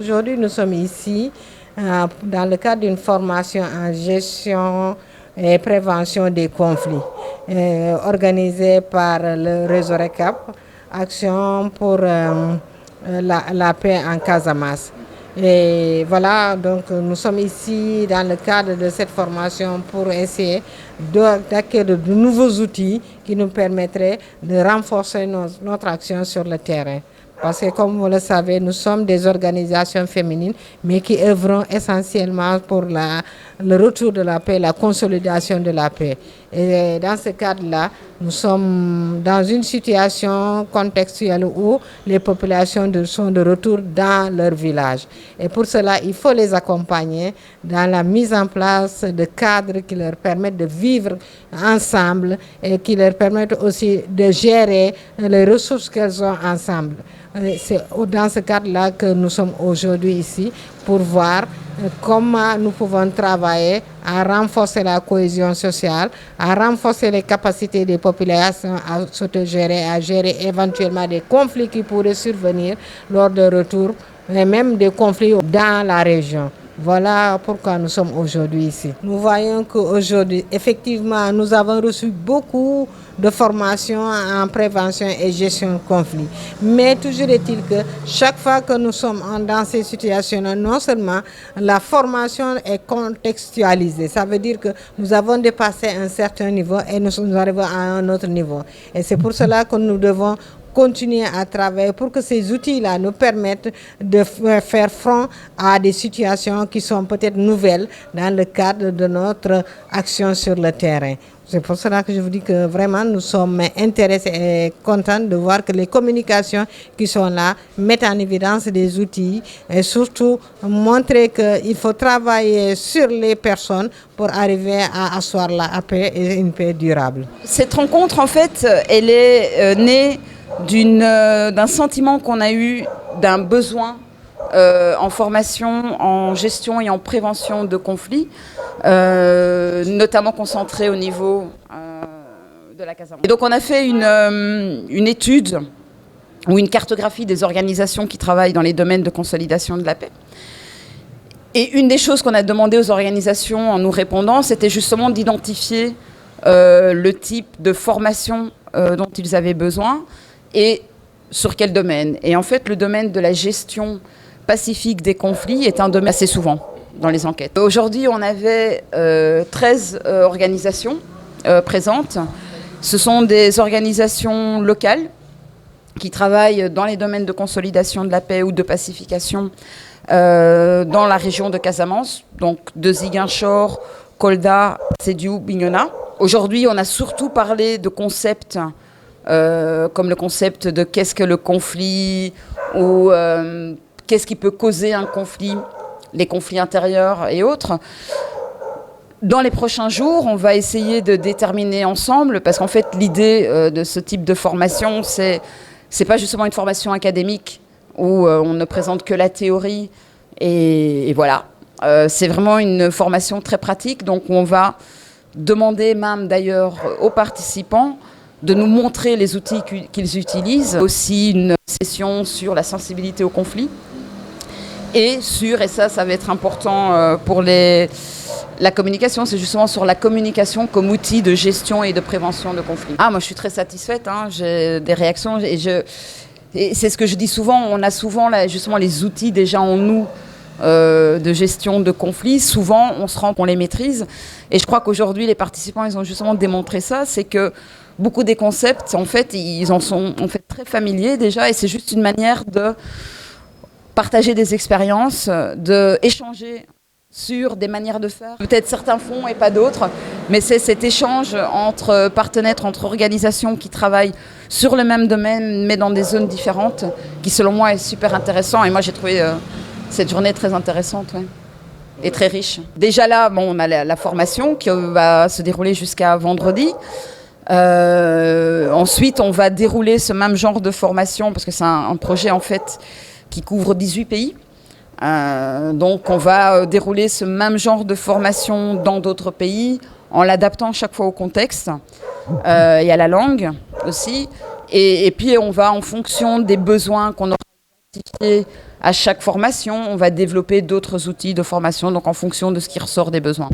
aujourd'hui, nous sommes ici dans le cadre d'une formation en gestion et prévention des conflits organisée par le réseau RECAP, Action pour la paix en Casamance. Et voilà, donc nous sommes ici dans le cadre de cette formation pour essayer d'acquérir de nouveaux outils qui nous permettraient de renforcer notre action sur le terrain. Parce que comme vous le savez, nous sommes des organisations féminines, mais qui œuvrent essentiellement pour le retour de la paix, la consolidation de la paix. Et dans ce cadre-là, nous sommes dans une situation contextuelle où les populations sont de retour dans leur village. Et pour cela, il faut les accompagner dans la mise en place de cadres qui leur permettent de vivre ensemble et qui leur permettent aussi de gérer les ressources qu'elles ont ensemble. C'est dans ce cadre-là que nous sommes aujourd'hui ici pour voir comment nous pouvons travailler à renforcer la cohésion sociale, à renforcer les capacités des populations à s'autogérer, à gérer éventuellement des conflits qui pourraient survenir lors de retour, et même des conflits dans la région. Voilà pourquoi nous sommes aujourd'hui ici. Nous voyons qu'aujourd'hui, effectivement, nous avons reçu beaucoup de formations en prévention et gestion de conflits. Mais toujours est-il que chaque fois que nous sommes dans ces situations, non seulement la formation est contextualisée, ça veut dire que nous avons dépassé un certain niveau et nous arrivons à un autre niveau. Et c'est pour cela que nous devons continuer à travailler pour que ces outils-là nous permettent de faire front à des situations qui sont peut-être nouvelles dans le cadre de notre action sur le terrain. C'est pour cela que je vous dis que vraiment nous sommes intéressés et contents de voir que les communications qui sont là mettent en évidence des outils et surtout montrer qu'il faut travailler sur les personnes pour arriver à asseoir la paix et une paix durable. Cette rencontre, en fait, elle est née d'un sentiment qu'on a eu, d'un besoin en formation, en gestion et en prévention de conflits, notamment concentré au niveau de la Casamance. Et donc on a fait une étude ou une cartographie des organisations qui travaillent dans les domaines de consolidation de la paix. Et une des choses qu'on a demandé aux organisations en nous répondant, c'était justement d'identifier le type de formation dont ils avaient besoin et sur quel domaine. Et en fait, le domaine de la gestion pacifique des conflits est un domaine assez souvent dans les enquêtes. Aujourd'hui, on avait 13 organisations présentes. Ce sont des organisations locales qui travaillent dans les domaines de consolidation de la paix ou de pacification dans la région de Casamance, donc de Ziguinchor, Kolda, Sédhiou, Bignona. Aujourd'hui, on a surtout parlé de concepts comme le concept de qu'est-ce que le conflit ou qu'est-ce qui peut causer un conflit, les conflits intérieurs et autres. Dans les prochains jours, on va essayer de déterminer ensemble, parce qu'en fait, l'idée de ce type de formation, c'est pas justement une formation académique où on ne présente que la théorie et voilà. C'est vraiment une formation très pratique, donc on va demander même d'ailleurs aux participants de nous montrer les outils qu'ils utilisent. Aussi une session sur la sensibilité au conflit et ça va être important pour la communication, c'est justement sur la communication comme outil de gestion et de prévention de conflits. Moi je suis très satisfaite, j'ai des réactions et c'est ce que je dis souvent, on a souvent justement les outils déjà en nous de gestion de conflits. Souvent on se rend qu'on les maîtrise et je crois qu'aujourd'hui les participants ils ont justement démontré ça, c'est que beaucoup des concepts en fait ils en sont en fait très familiers déjà et c'est juste une manière de partager des expériences, d'échanger sur des manières de faire. Peut-être certains font et pas d'autres, mais c'est cet échange entre partenaires, entre organisations qui travaillent sur le même domaine, mais dans des zones différentes, qui selon moi est super intéressant. Et moi j'ai trouvé cette journée très intéressante et très riche. Déjà là, on a la formation qui va se dérouler jusqu'à vendredi. Ensuite, on va dérouler ce même genre de formation, parce que c'est un projet en fait qui couvre 18 pays. Donc on va dérouler ce même genre de formation dans d'autres pays en l'adaptant chaque fois au contexte et à la langue aussi. Et puis on va, en fonction des besoins qu'on aura identifiés À chaque formation, on va développer d'autres outils de formation, donc en fonction de ce qui ressort des besoins.